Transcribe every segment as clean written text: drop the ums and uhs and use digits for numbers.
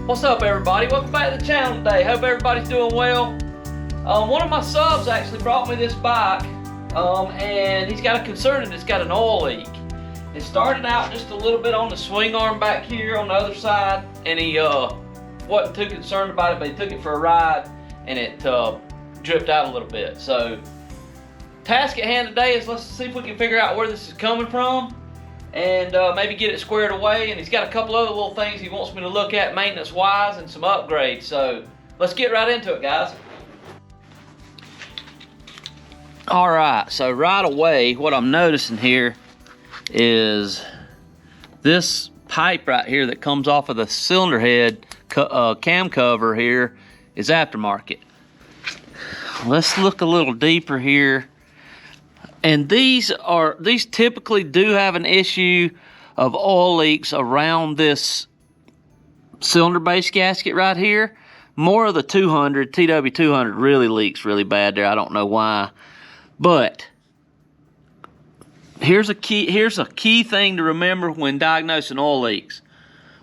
What's up, everybody? Welcome back to the channel today. Hope everybody's doing well. One of my subs actually brought me this bike, and he's got a concern that it's got an oil leak. It started out just a little bit on the swing arm back here on the other side, and he wasn't too concerned about it, but he took it for a ride, and it dripped out a little bit. So, task at hand today is let's see if we can figure out where this is coming from, and maybe get it squared away. And he's got a couple other little things he wants me to look at maintenance wise and some upgrades. So let's get right into it, guys. All right, so right away what I'm noticing here is this pipe right here that comes off of the cylinder head cam cover here is aftermarket. Let's look a little deeper here. And these typically do have an issue of oil leaks around this cylinder base gasket right here. More of the 200, TW200 really leaks really bad there. I don't know why. But here's a key thing to remember when diagnosing oil leaks.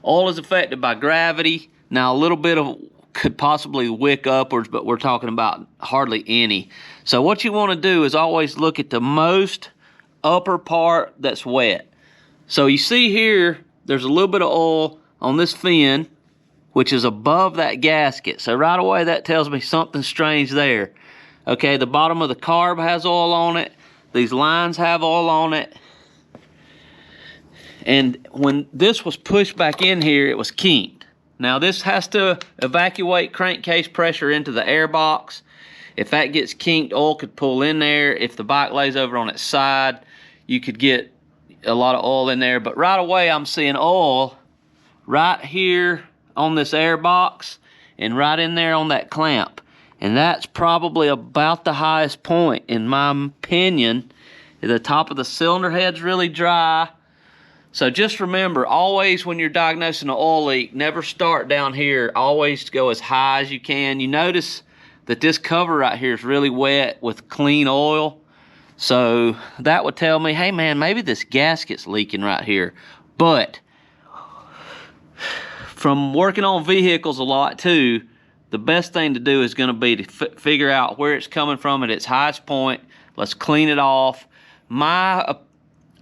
Oil is affected by gravity. Now a little bit of could possibly wick upwards, but we're talking about hardly any. So what you want to do is always look at the most upper part that's wet. So you see here, there's a little bit of oil on this fin, which is above that gasket. So right away that tells me something strange there. Okay, the bottom of the carb has oil on it. These lines have oil on it. And when this was pushed back in here, it was kinked. Now this has to evacuate crankcase pressure into the air box. If that gets kinked, oil could pull in there. If the bike lays over on its side, you could get a lot of oil in there. But right away I'm seeing oil right here on this air box and right in there on that clamp. And that's probably about the highest point in my opinion. The top of the cylinder head's really dry. So just remember, always when you're diagnosing an oil leak, never start down here. Always go as high as you can. You notice that this cover right here is really wet with clean oil. So that would tell me, hey man, maybe this gasket's leaking right here. But from working on vehicles a lot too, the best thing to do is going to be to figure out where it's coming from at its highest point. Let's clean it off.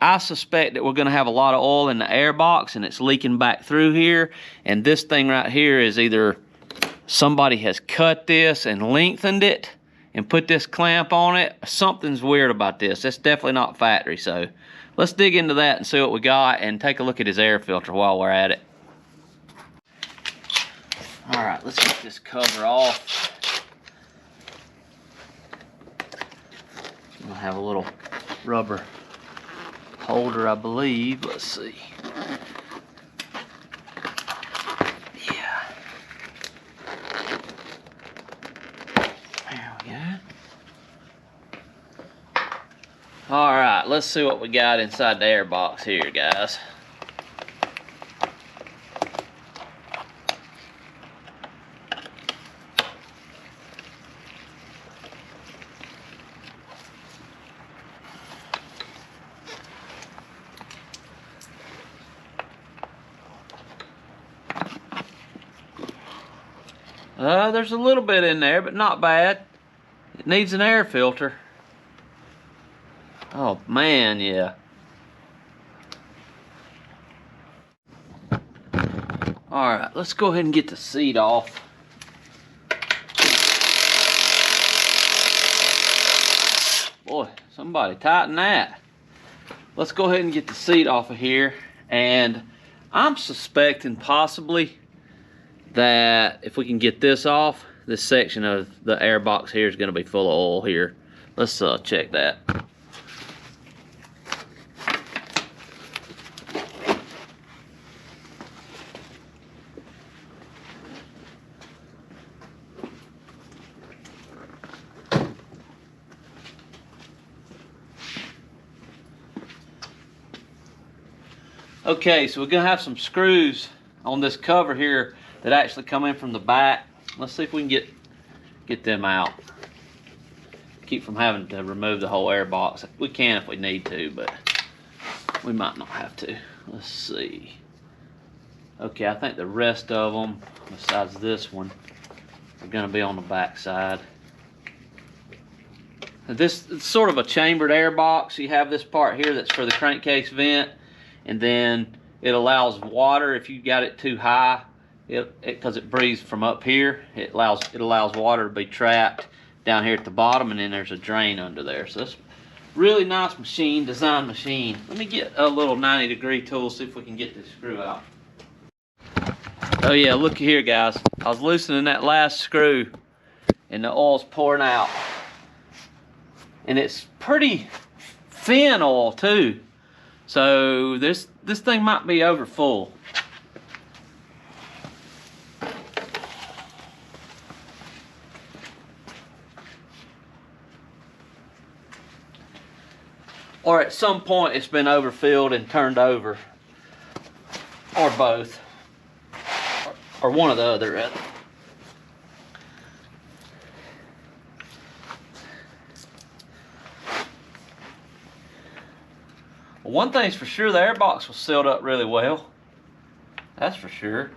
I suspect that we're going to have a lot of oil in the air box and it's leaking back through here. And this thing right here is either somebody has cut this and lengthened it and put this clamp on it. Something's weird about this. That's definitely not factory. So let's dig into that and see what we got and take a look at his air filter while we're at it. All right, let's get this cover off. We'll have a little rubber holder, I believe. Let's see. Yeah. There we go. All right, let's see what we got inside the air box here, guys. There's a little bit in there, but not bad. It needs an air filter. Oh man, yeah. Alright, let's go ahead and get the seat off. Boy, somebody tighten that. Let's go ahead and get the seat off of here. And I'm suspecting possibly that if we can get this off, this section of the air box here is going to be full of oil here. Let's check that. Okay, so we're going to have some screws on this cover here that actually come in from the back. Let's see if we can get them out. Keep from having to remove the whole air box. We can if we need to, but we might not have to. Let's see. Okay, I think the rest of them, besides this one, are gonna be on the back side. This is sort of a chambered air box. You have this part here that's for the crankcase vent, and then it allows water if you got it too high. Because it breathes from up here, it allows water to be trapped down here at the bottom, and then there's a drain under there. So it's really nice machine, design machine. Let me get a little 90-degree tool, see if we can get this screw out. Oh yeah, look here guys. I was loosening that last screw and the oil's pouring out. And it's pretty thin oil too. So this thing might be over full. Or at some point it's been overfilled and turned over. Or both. Or one or the other rather. Well, one thing's for sure, the airbox was sealed up really well. That's for sure.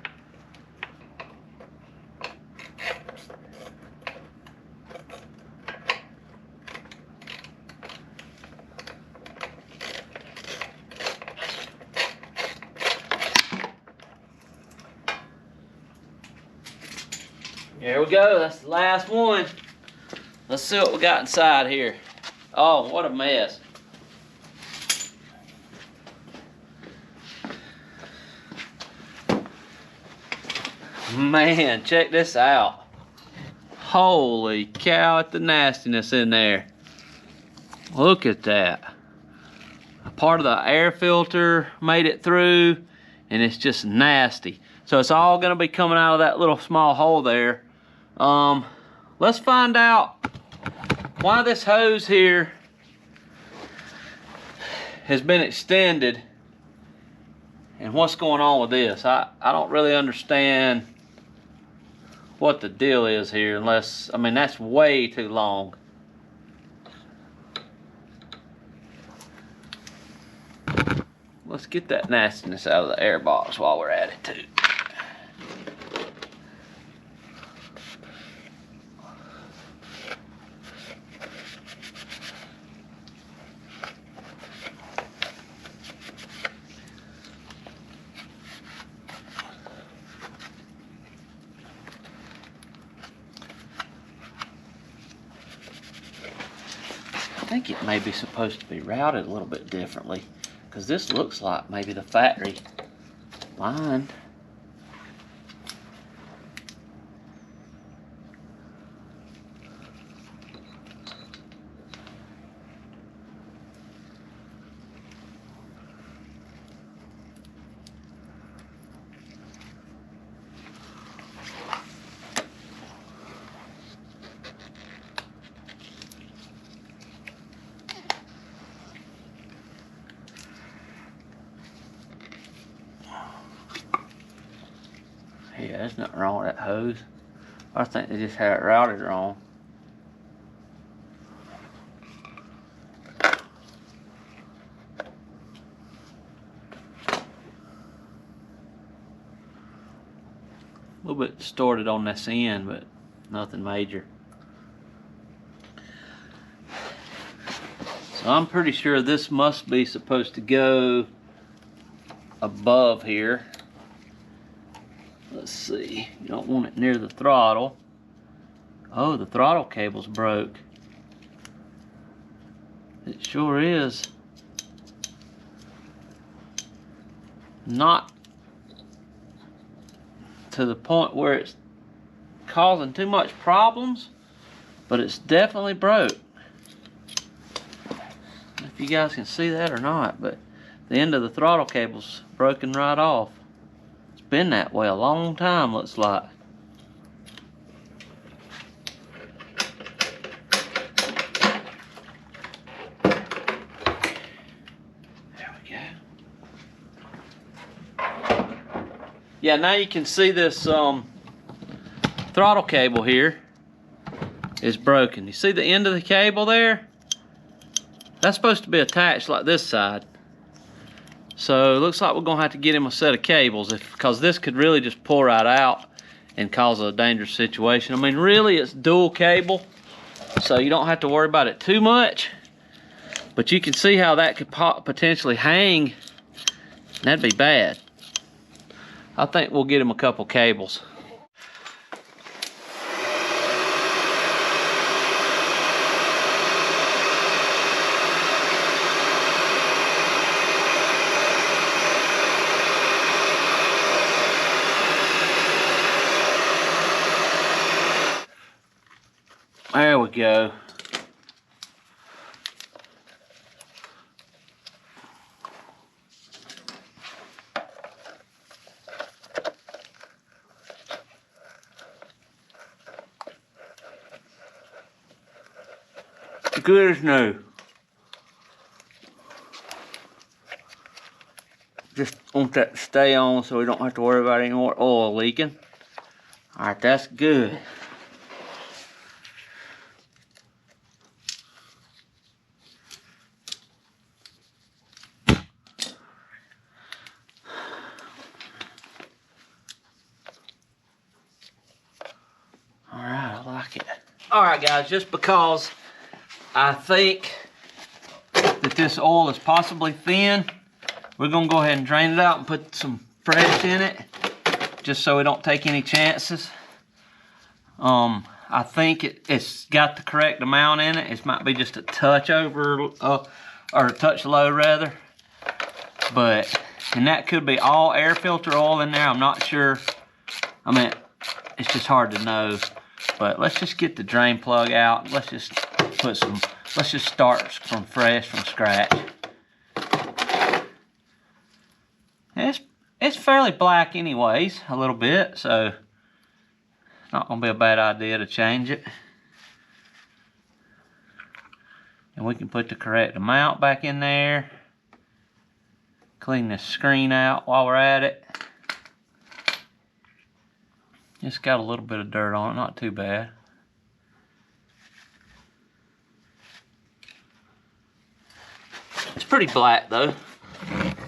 There we go, that's the last one. Let's see what we got inside here. Oh, what a mess. Man, check this out. Holy cow, at the nastiness in there. Look at that. A part of the air filter made it through, and it's just nasty. So it's all gonna be coming out of that little small hole there. Let's find out why this hose here has been extended and what's going on with this. I don't really understand what the deal is here, unless, I mean, that's way too long. Let's get that nastiness out of the air box while we're at it too. I think it may be supposed to be routed a little bit differently, because this looks like maybe the factory line. Yeah, there's nothing wrong with that hose. I think they just had it routed wrong. A little bit distorted on this end, but nothing major. So I'm pretty sure this must be supposed to go above here. Let's see, you don't want it near the throttle. Oh, the throttle cable's broke. It sure is. Not to the point where it's causing too much problems, but it's definitely broke. If you guys can see that or not, but the end of the throttle cable's broken right off. Been that way a long time, looks like. There we go. Yeah, now you can see this throttle cable here is broken. You see the end of the cable there? That's supposed to be attached like this side. So it looks like we're gonna have to get him a set of cables, because this could really just pull right out and cause a dangerous situation. I mean, really, it's dual cable, so you don't have to worry about it too much. But you can see how that could potentially hang. That'd be bad. I think we'll get him a couple cables. There we go. Good as new. Just want that to stay on so we don't have to worry about any more oil leaking. All right, that's good. All right, I like it. All right, guys, just because I think that this oil is possibly thin, we're gonna go ahead and drain it out and put some fresh in it, just so we don't take any chances. I think it's got the correct amount in it. It might be just a touch over, or a touch low rather. And that could be all air filter oil in there. I'm not sure. I mean, it's just hard to know. But let's just get the drain plug out. Let's just start from scratch. It's fairly black anyways, a little bit, so it's not gonna be a bad idea to change it. And we can put the correct amount back in there. Clean this screen out while we're at it. It's got a little bit of dirt on it, not too bad. It's pretty black though.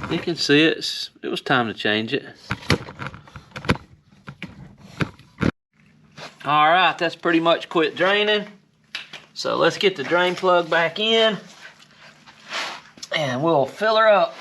You can see it was time to change it. All right, that's pretty much quit draining. So let's get the drain plug back in and we'll fill her up.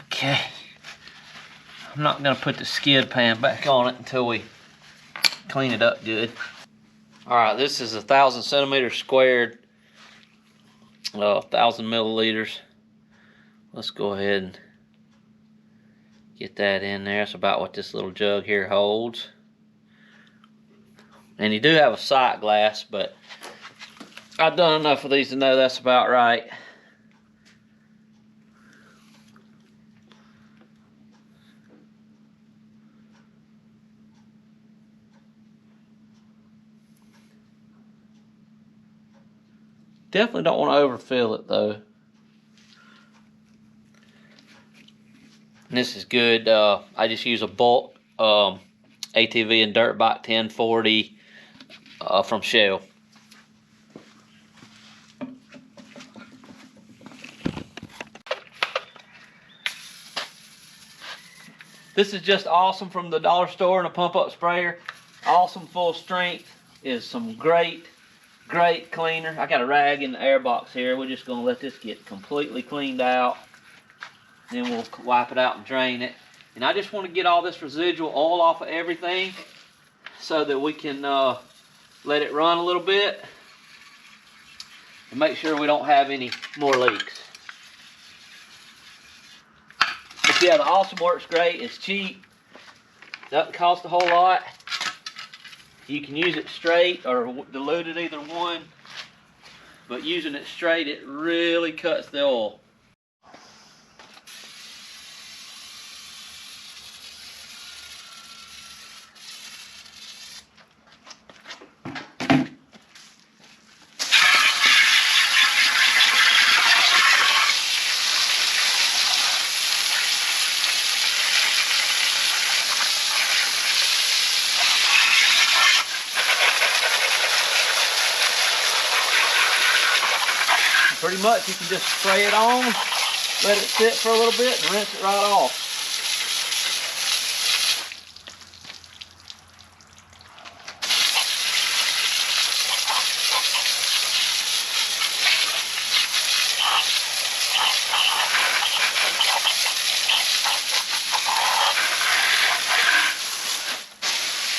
Okay, I'm not gonna put the skid pan back on it until we clean it up good. All right, this is 1,000 centimeters squared, 1,000 milliliters. Let's go ahead and get that in there. It's about what this little jug here holds. And you do have a sight glass, but I've done enough of these to know that's about right. Definitely don't want to overfill it though. And this is good. I just use a bulk ATV and dirt bike 1040 from Shell. This is just awesome from the dollar store and a pump up sprayer. Awesome full strength. Is some great cleaner. I got a rag in the air box here. We're just gonna let this get completely cleaned out. Then we'll wipe it out and drain it. And I just want to get all this residual oil off of everything so that we can let it run a little bit and make sure we don't have any more leaks. But yeah, the Awesome works great. It's cheap. Doesn't cost a whole lot. You can use it straight or diluted, either one. But using it straight, it really cuts the oil. pretty much you can just spray it on, let it sit for a little bit, and rinse it right off.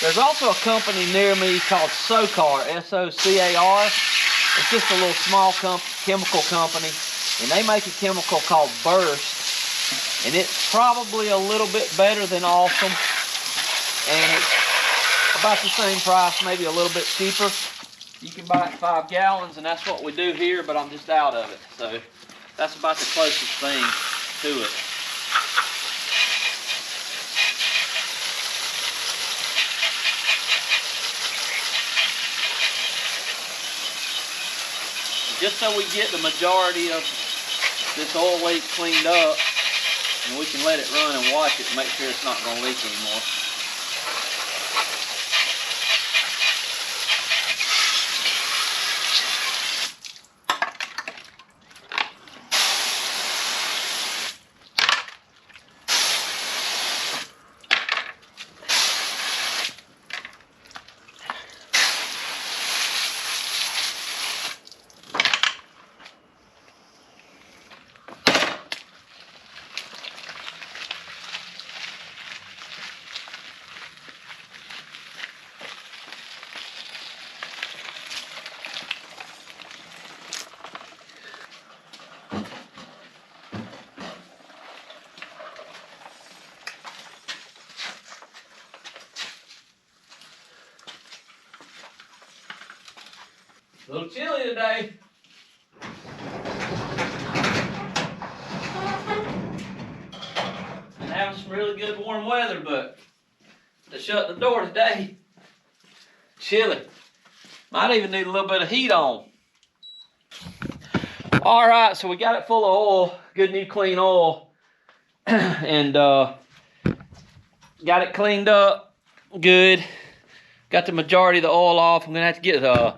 There's also a company near me called SOCAR, S-O-C-A-R. It's just a little small chemical company, and they make a chemical called Burst, and it's probably a little bit better than Awesome, and it's about the same price, maybe a little bit cheaper. You can buy it 5 gallons, and that's what we do here, but I'm just out of it, so that's about the closest thing to it. Just so we get the majority of this oil leak cleaned up, and we can let it run and watch it and make sure it's not going to leak anymore. A little chilly today. Been having some really good warm weather, but to shut the door today, chilly. Might even need a little bit of heat on. All right, so we got it full of oil, good new clean oil, and got it cleaned up good. Got the majority of the oil off. I'm gonna have to get a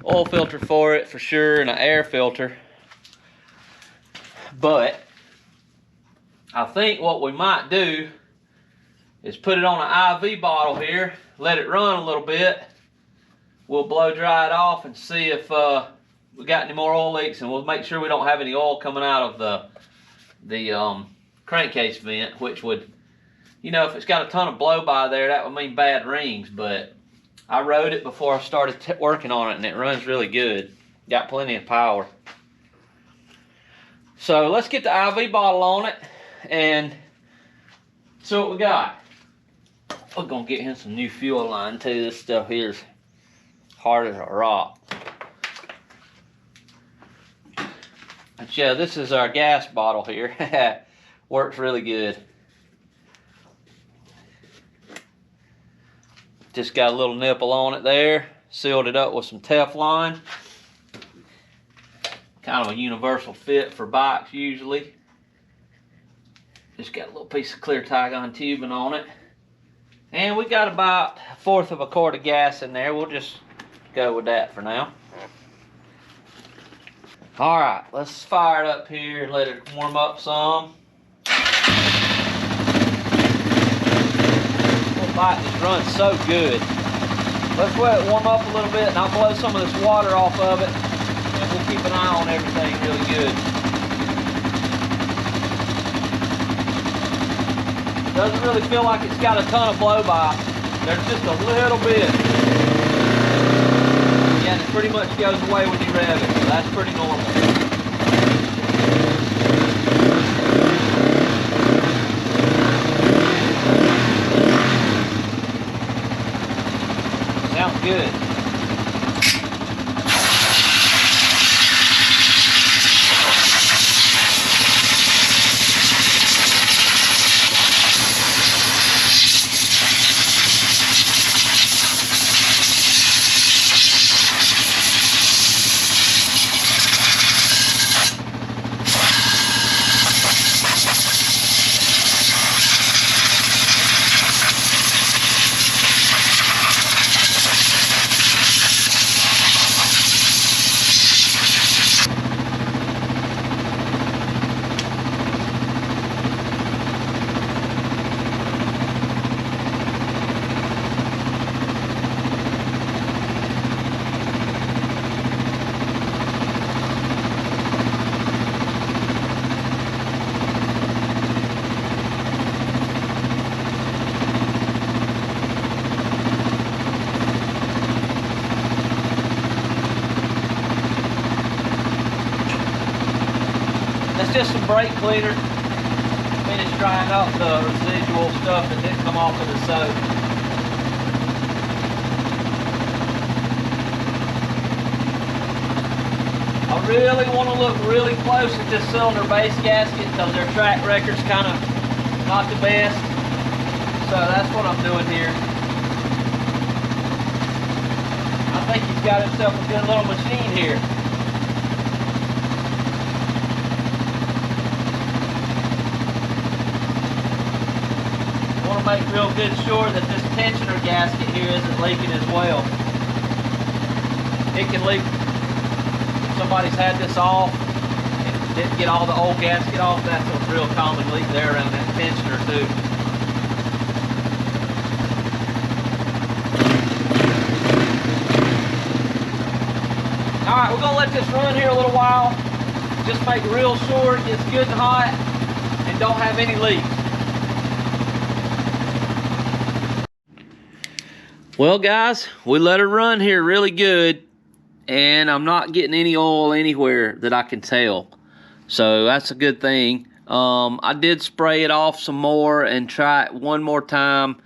oil filter for it for sure, and an air filter. But I think what we might do is put it on an IV bottle here, let it run a little bit. We'll blow dry it off and see if we got any more oil leaks, and we'll make sure we don't have any oil coming out of the crankcase vent, which would, you know, if it's got a ton of blow by there, that would mean bad rings. But I rode it before I started working on it, and it runs really good. Got plenty of power. So let's get the IV bottle on it and see what we got. We're gonna get him some new fuel line too. This stuff here is hard as a rock. But yeah, this is our gas bottle here. Works really good. Just got a little nipple on it there. Sealed it up with some Teflon. Kind of a universal fit for bikes usually. Just got a little piece of clear Tygon tubing on it. And we got about 1/4 of a quart of gas in there. We'll just go with that for now. All right, let's fire it up here and let it warm up some. Bike just runs so good. Let's let it warm up a little bit, and I'll blow some of this water off of it, and we'll keep an eye on everything really good. Doesn't really feel like it's got a ton of blow by. There's just a little bit. Yeah, and it pretty much goes away when you rev it, so that's pretty normal. Sounds good. just some brake cleaner. Finish drying up the residual stuff that didn't come off of the soap. I really want to look really close at this cylinder base gasket because their track record's kind of not the best. So that's what I'm doing here. I think he's got himself a good little machine here. I want to make real good sure that this tensioner gasket here isn't leaking as well. It can leak. Somebody's had this off and didn't get all the old gasket off. That's a real common leak there around that tensioner too. Alright, we're going to let this run here a little while. Just make real sure it gets good and hot and don't have any leaks. Well guys, we let her run here really good. And I'm not getting any oil anywhere that I can tell. So that's a good thing. I did spray it off some more and try it one more time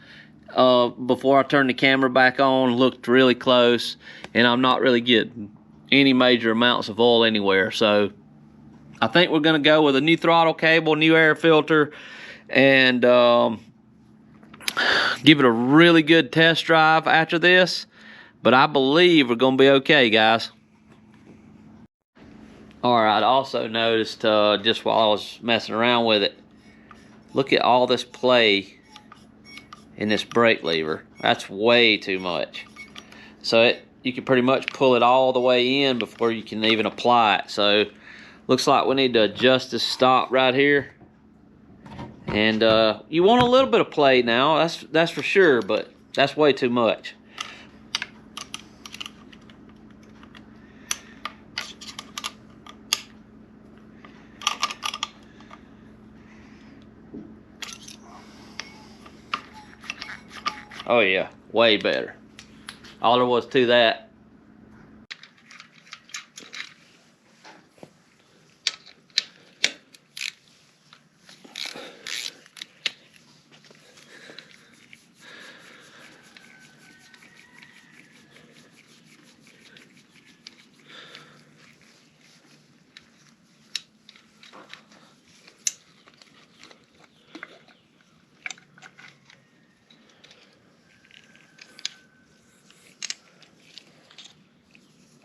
before I turned the camera back on. Looked really close. And I'm not really getting any major amounts of oil anywhere. So I think we're going to go with a new throttle cable, new air filter, and give it a really good test drive after this. But I believe we're going to be okay, guys. Alright, I also noticed just while I was messing around with it, look at all this play in this brake lever. That's way too much. So you can pretty much pull it all the way in before you can even apply it. So looks like we need to adjust this stop right here. And you want a little bit of play now, that's for sure, but that's way too much. Oh yeah, way better. All there was to that.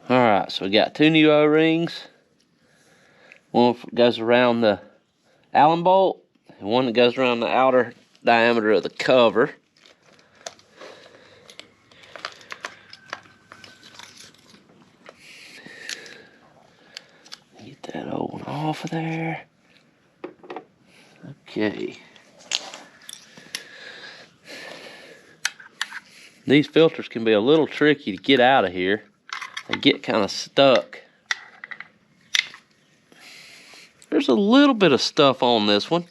Alright, so we got two new O-rings. One goes around the Allen bolt, and one that goes around the outer diameter of the cover. Get that old one off of there. Okay. These filters can be a little tricky to get out of here. They get kind of stuck. There's a little bit of stuff on this one.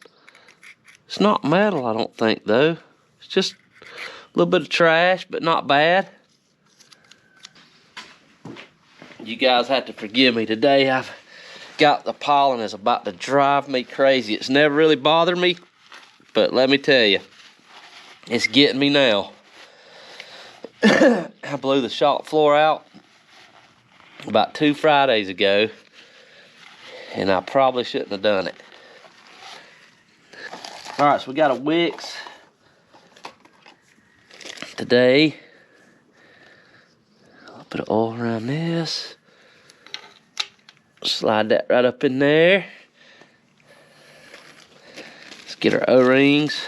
It's not metal, I don't think, though. It's just a little bit of trash, but not bad. You guys have to forgive me. Today I've got the pollen is about to drive me crazy. It's never really bothered me, but let me tell you, it's getting me now. I blew the shop floor out about 2 Fridays ago, and I probably shouldn't have done it. Alright, so we got a Wix today. A little bit of oil around this. Slide that right up in there. Let's get our O-rings.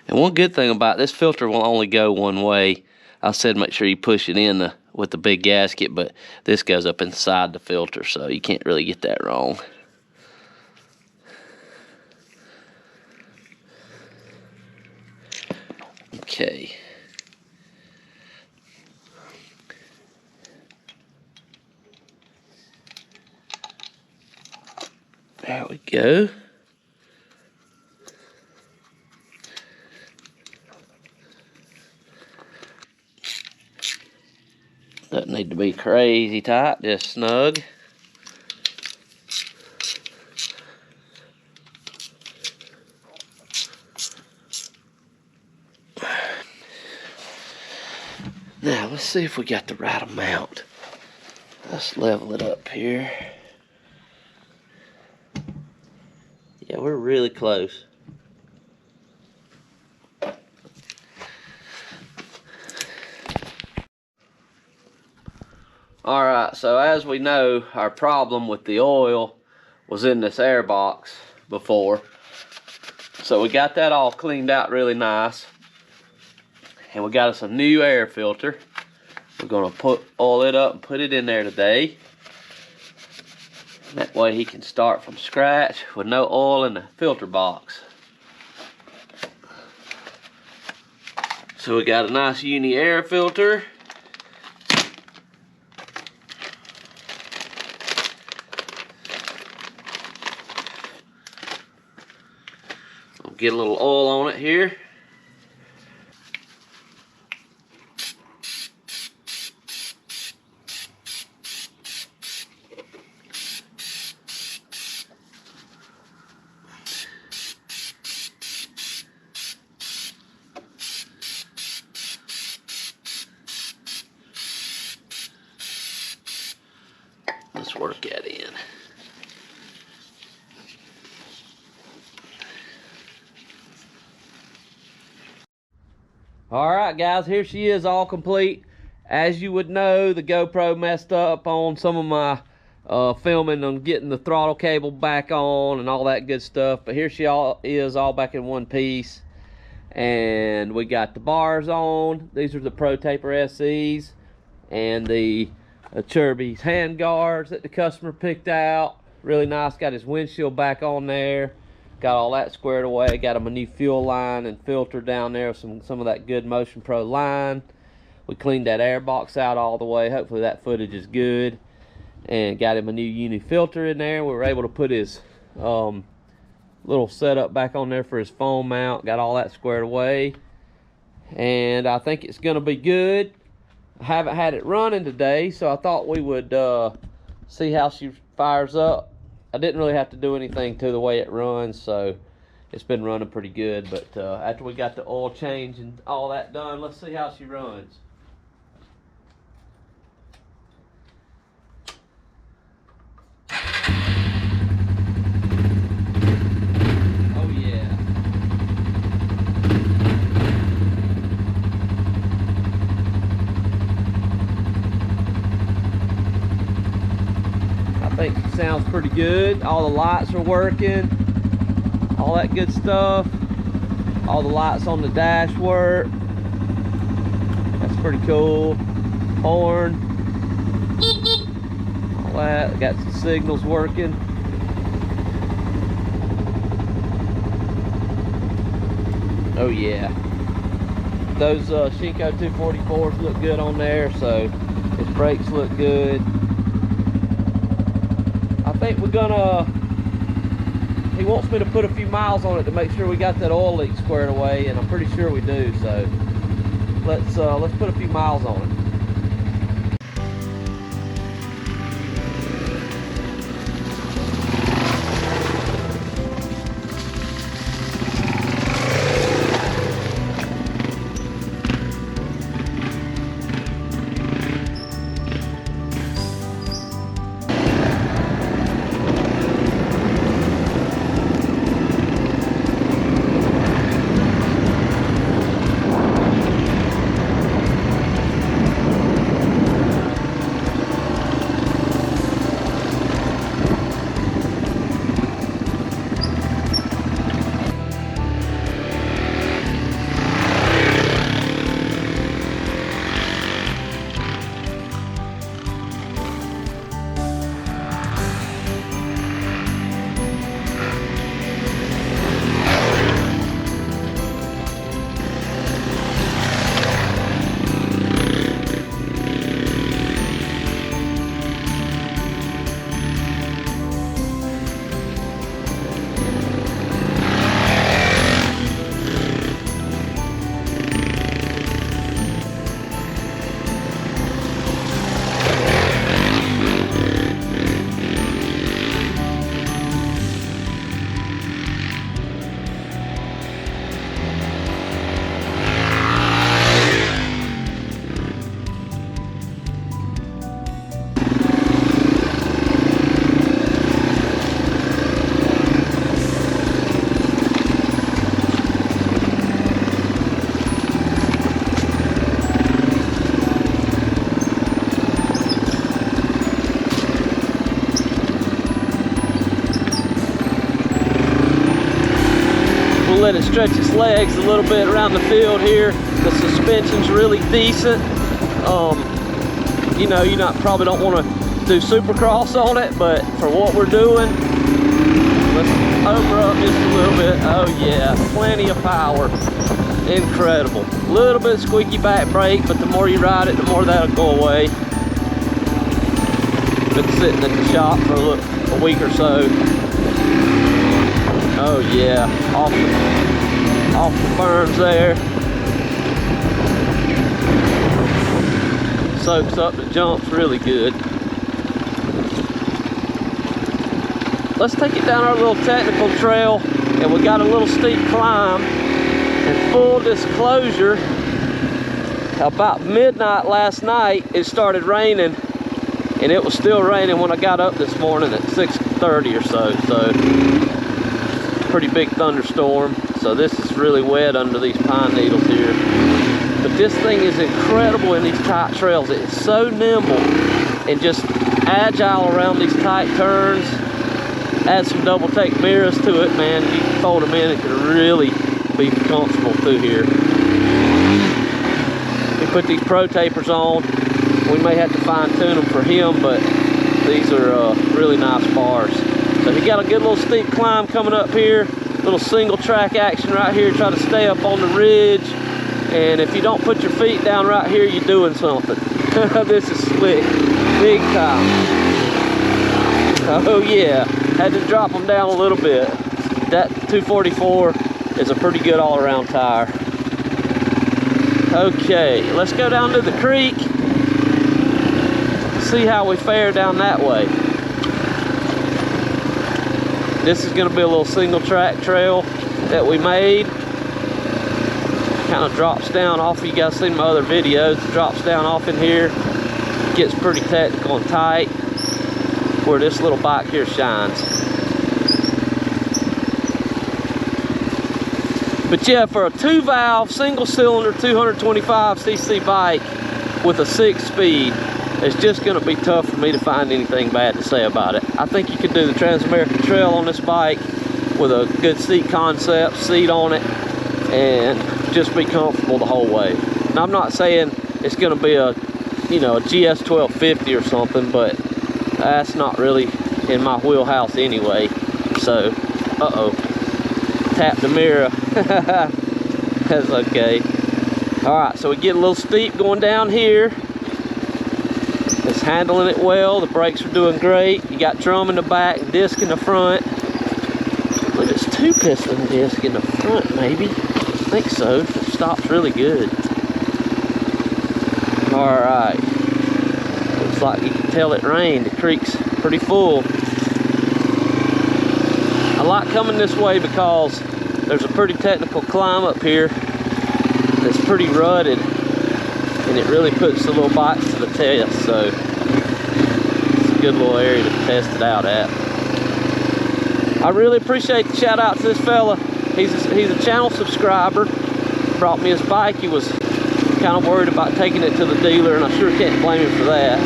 And one good thing about this filter will only go one way. I said make sure you push it in with the big gasket, but this goes up inside the filter, so you can't really get that wrong. Okay. There we go. Doesn't need to be crazy tight, just snug. Now, let's see if we got the right amount. Let's level it up here. Yeah, we're really close. Alright, so as we know, our problem with the oil was in this air box before. So we got that all cleaned out really nice. And we got us a new air filter. We're going to oil it up and put it in there today. That way he can start from scratch with no oil in the filter box. So we got a nice uni air filter. I'll get a little oil on it here. Let's work that in. Alright guys, here she is all complete. As you would know, the GoPro messed up on some of my filming on getting the throttle cable back on and all that good stuff. But here she is all back in one piece. And we got the bars on. These are the Pro Taper SEs. And the Chirby's hand guards that the customer picked out. Really nice. Got his windshield back on there. Got all that squared away. Got him a new fuel line and filter down there with some of that good Motion Pro line. We cleaned that air box out all the way. Hopefully that footage is good. And got him a new uni filter in there. We were able to put his little setup back on there for his foam mount. Got all that squared away. And I think it's going to be good. I haven't had it running today, so I thought we would see how she fires up. I didn't really have to do anything to the way it runs, so it's been running pretty good. But after we got the oil change and all that done, let's see how she runs. I think it sounds pretty good. All the lights are working, all that good stuff. All the lights on the dash work. That's pretty cool. Horn, all that. Got some signals working. Oh yeah, those Shinko 244s look good on there, so his brakes look good. I think we're gonna, he wants me to put a few miles on it to make sure we got that oil leak squared away, and I'm pretty sure we do, so let's put a few miles on it. let it stretch its legs a little bit around the field here. The suspension's really decent. You know, probably don't want to do supercross on it, but for what we're doing, let's over up just a little bit. Oh yeah, plenty of power. Incredible. A little bit squeaky back brake, but the more you ride it, the more that'll go away. Been sitting at the shop for a week or so. Oh yeah, off the berms there. Soaks up the jumps really good. Let's take it down our little technical trail, and we got a little steep climb. And full disclosure, about midnight last night, it started raining, and it was still raining when I got up this morning at 6:30 or so. So, pretty big thunderstorm. So this is really wet under these pine needles here. But this thing is incredible in these tight trails. It's so nimble and just agile around these tight turns. Add some double take mirrors to it, man. You can fold them in and can really be comfortable through here. We put these pro tapers on. We may have to fine tune them for him, but these are really nice bars. So you got a good little steep climb coming up here. Little single track action right here. Try to stay up on the ridge. And if you don't put your feet down right here, you're doing something. This is slick, big time. Oh yeah, had to drop them down a little bit. That 244 is a pretty good all-around tire. Okay, let's go down to the creek. See how we fare down that way. This is gonna be a little single track trail that we made. Kind of drops down off, you guys seen my other videos, it drops down off in here, gets pretty technical and tight, where this little bike here shines. But yeah, for a 2-valve, single-cylinder, 225cc bike with a 6-speed, it's just gonna be tough for me to find anything bad to say about it. I think you could do the Trans-American Trail on this bike with a good seat concept, seat on it, and just be comfortable the whole way. And I'm not saying it's gonna be a, you know, a GS 1250 or something, but that's not really in my wheelhouse anyway. So, tap the mirror. That's okay. All right, so we get a little steep going down here. It's handling it well. The brakes are doing great. You got drum in the back, disc in the front. I believe it's 2-piston disc in the front, maybe. I think so. It stops really good. All right. Looks like you can tell it rained. The creek's pretty full. I like coming this way because there's a pretty technical climb up here that's pretty rutted, and it really puts the little bikes to the test. So it's a good little area to test it out at. I really appreciate the shout out to this fella. He's a channel subscriber. Brought me his bike. He was kind of worried about taking it to the dealer, and I sure can't blame him for that.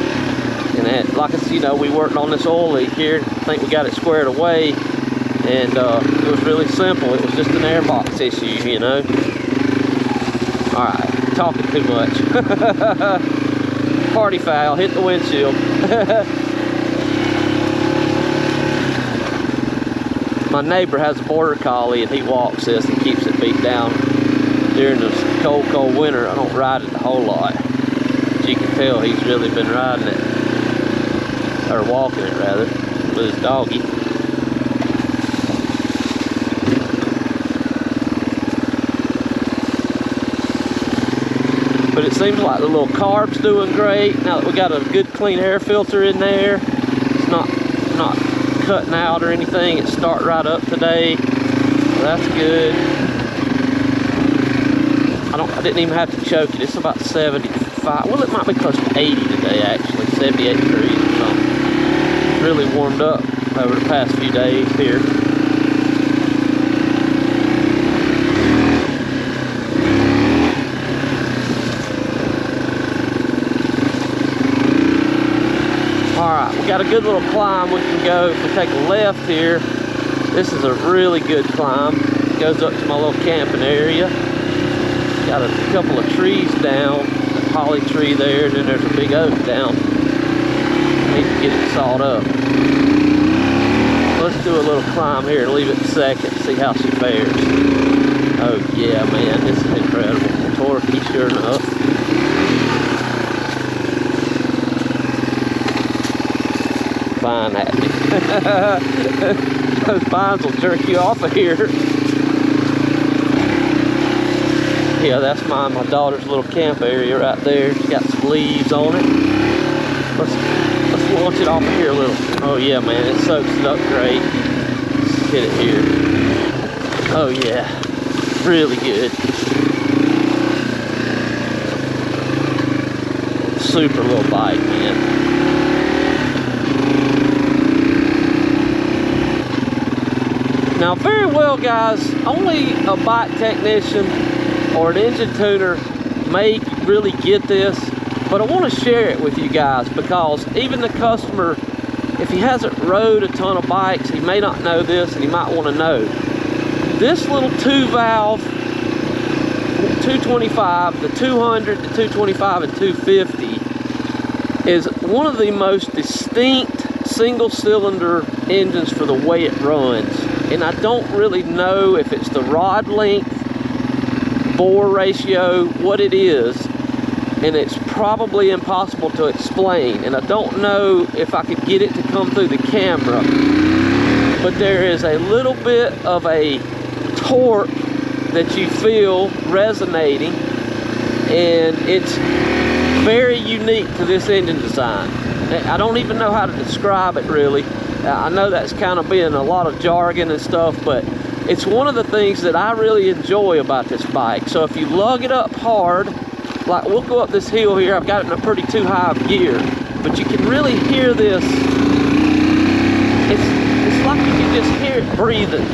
And like I said, you know, we worked on this oil leak here. I think we got it squared away, and it was really simple. It was just an airbox issue, you know. All right, talking too much. Party foul, hit the windshield. My neighbor has a border collie, and he walks this and keeps it beat down. During this cold, cold winter, I don't ride it a whole lot. As you can tell, he's really been riding it, or walking it rather, with his doggy. But it seems like the little carb's doing great. Now that we got a good clean air filter in there, it's not cutting out or anything. It's starting right up today, so that's good. I didn't even have to choke it. It's about 75. Well, it might be close to 80 today, actually. 78 degrees or something. It's really warmed up over the past few days here. Alright, we got a good little climb we can go. If we take a left here, this is a really good climb. goes up to my little camping area. Got a couple of trees down, a holly tree there, and then there's a big oak down. I need to get it sawed up. Let's do a little climb here and leave it a second, see how she fares. Oh yeah, man, this is incredible. Torquey, sure enough. Fine happy. Those pines will jerk you off of here. Yeah, that's my daughter's little camp area right there. It's got some leaves on it. Let's launch it off of here a little. Oh yeah, man, it soaks it up great. Let's hit it here. Oh yeah, really good. Super little bike, man. Now, very well, guys, only a bike technician or an engine tuner may really get this, but I want to share it with you guys because even the customer, if he hasn't rode a ton of bikes, he may not know this and he might want to know. This little 2-valve 225, the 200, the 225, and 250 is one of the most distinct single-cylinder engines for the way it runs. And I don't really know if it's the rod length, bore ratio, what it is, and it's probably impossible to explain. And I don't know if I could get it to come through the camera, but there is a little bit of a torque that you feel resonating, and it's very unique to this engine design. I don't even know how to describe it really. I know that's kind of being a lot of jargon and stuff, but it's one of the things that I really enjoy about this bike. So if you lug it up hard, like we'll go up this hill here, I've got it in a pretty too high of gear, but you can really hear this. It's like you can just hear it breathing.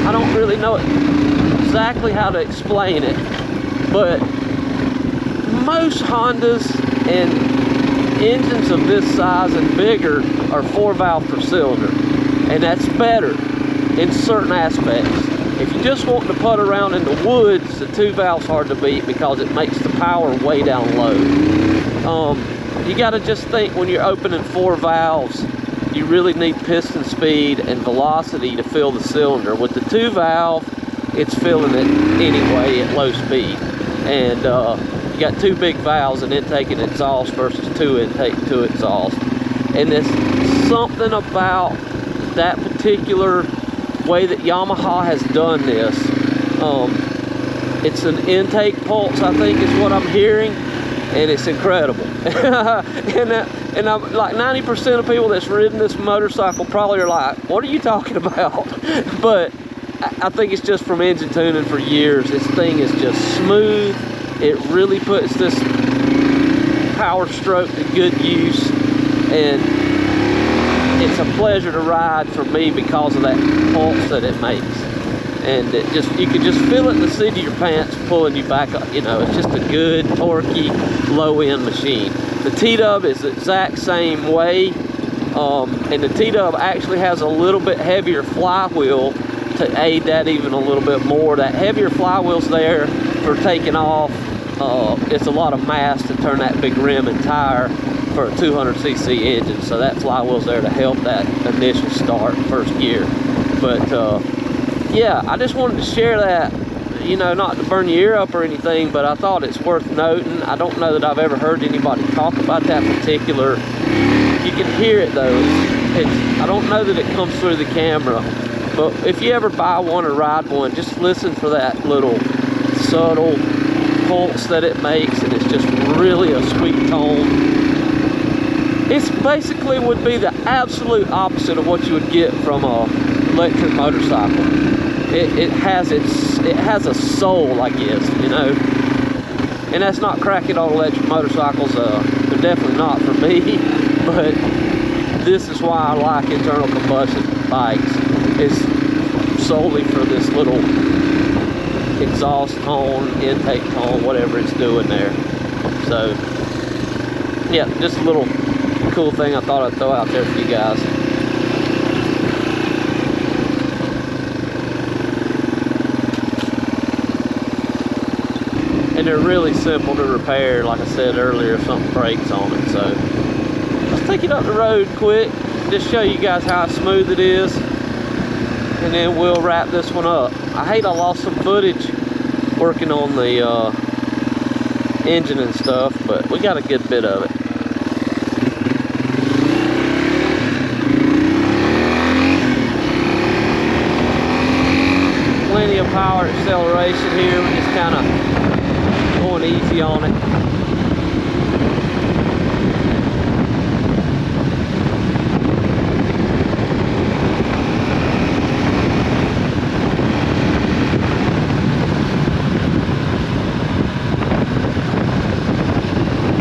I don't really know exactly how to explain it, but most Hondas and engines of this size and bigger are 4-valve per cylinder, and that's better in certain aspects. If you just want to putt around in the woods, the 2-valve's hard to beat because it makes the power way down low. You got to just think when you're opening 4 valves, you really need piston speed and velocity to fill the cylinder. With the 2-valve, it's filling it anyway at low speed. And you got 2 big valves, an intake and exhaust versus 2 intake, 2 exhaust. And there's something about that particular way that Yamaha has done this. It's an intake pulse, I think is what I'm hearing, and it's incredible. and I'm like 90% of people that's ridden this motorcycle probably are like, what are you talking about? But I think it's just from engine tuning for years. This thing is just smooth. It really puts this power stroke to good use, and it's a pleasure to ride for me because of that pulse that it makes. And it just, you can just feel it in the seat of your pants pulling you back up. You know, it's just a good, torquey, low-end machine. The T-Dub is the exact same way, and the T-Dub actually has a little bit heavier flywheel to aid that even a little bit more. That heavier flywheel's there for taking off. It's a lot of mass to turn that big rim and tire for a 200cc engine, so that flywheel's there to help that initial start, first gear. But yeah, I just wanted to share that, you know, not to burn your ear up or anything, but I thought it's worth noting. I don't know that I've ever heard anybody talk about that particular. You can hear it though. I don't know that it comes through the camera, but if you ever buy one or ride one, just listen for that little subtle pulse that it makes, and it's just really a sweet tone. It's basically would be the absolute opposite of what you would get from a electric motorcycle. It has a soul, I guess, you know. And that's not cracking on electric motorcycles. They're definitely not for me. But this is why I like internal combustion bikes. It's solely for this little exhaust tone, intake tone, whatever it's doing there. So yeah, just a little cool thing I thought I'd throw out there for you guys. and they're really simple to repair. Like I said earlier, if something breaks on it. So let's take it up the road quick, just show you guys how smooth it is, and then we'll wrap this one up. I hate I lost some footage working on the engine and stuff, but we got a good bit of it. Plenty of power acceleration here. We're just kind of going easy on it.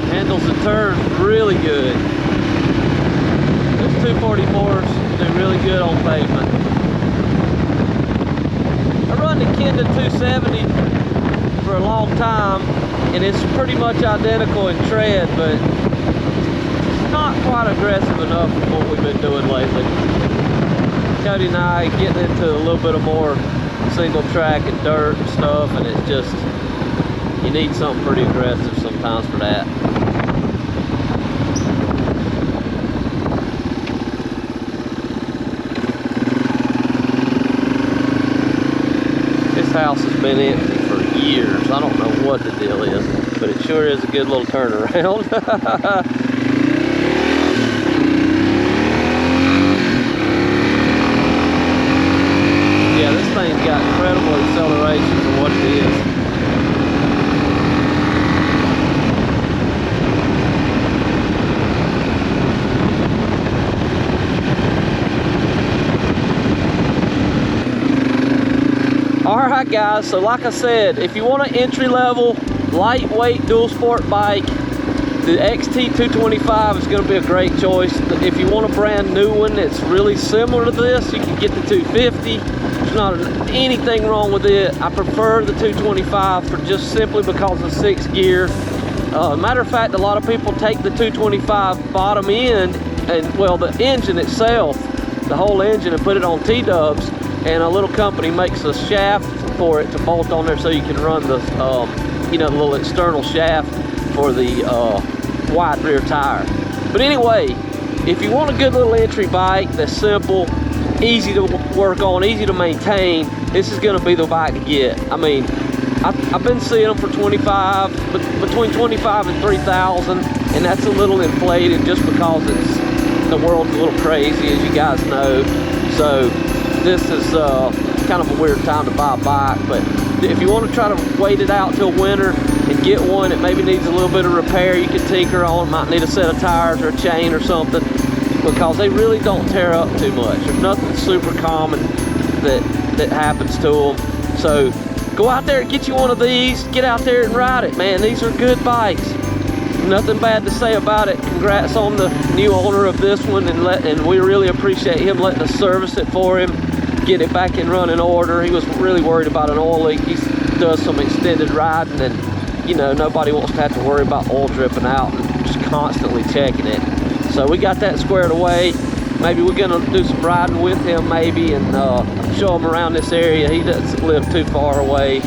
Handles the turn really good. Those 244s do really good on pavement. I run the Kenda 270 for a long time, and it's pretty much identical in tread, but it's not quite aggressive enough for what we've been doing lately. Cody and I getting into a little bit of more single track and dirt and stuff, and it's just, you need something pretty aggressive sometimes for that. This house has been empty for years. I don't know what the deal is, but it sure is a good little turnaround. Yeah, this thing's got incredible acceleration for what it is. Alright guys, so like I said, if you want an entry-level, lightweight dual sport bike, the XT225 is going to be a great choice. If you want a brand new one that's really similar to this, you can get the 250. There's not anything wrong with it. I prefer the 225 for just simply because of 6 gear. Matter of fact, a lot of people take the 225 bottom end, and well, the engine itself, the whole engine, and put it on T-dubs. And a little company makes a shaft for it to bolt on there so you can run the, you know, the little external shaft for the wide rear tire. But anyway, if you want a good little entry bike that's simple, easy to work on, easy to maintain, this is going to be the bike to get. I mean, I've been seeing them for 25, but between 25 and 3,000, and that's a little inflated just because the world's a little crazy, as you guys know. So this is kind of a weird time to buy a bike, but if you want to try to wait it out till winter and get one that maybe needs a little bit of repair, you can tinker on, might need a set of tires or a chain or something, because they really don't tear up too much. There's nothing super common that happens to them. So go out there and get you one of these, get out there and ride it, man. These are good bikes. Nothing bad to say about it. Congrats on the new owner of this one, and we really appreciate him letting us service it for him, get it back in running order. He was really worried about an oil leak. He does some extended riding, and you know, nobody wants to have to worry about oil dripping out and just constantly checking it. So we got that squared away. Maybe we're gonna do some riding with him maybe, and show him around this area. He doesn't live too far away.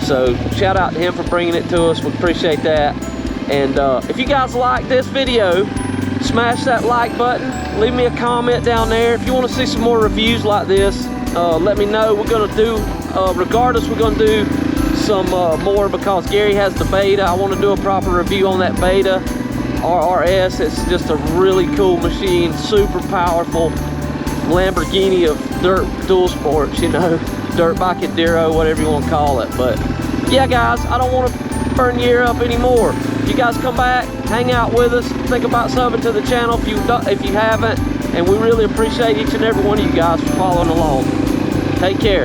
So shout out to him for bringing it to us. We appreciate that. And if you guys like this video, smash that like button, leave me a comment down there. If you want to see some more reviews like this, let me know. We're going to do, regardless, we're going to do some more, because Gary has the beta. I want to do a proper review on that beta RRS. It's just a really cool machine, super powerful Lamborghini of dirt dual sports, you know, dirt bike enduro, whatever you want to call it. But yeah guys, I don't want to burn your ear up anymore. You guys come back, hang out with us, think about subbing to the channel if you haven't, and we really appreciate each and every one of you guys for following along. Take care.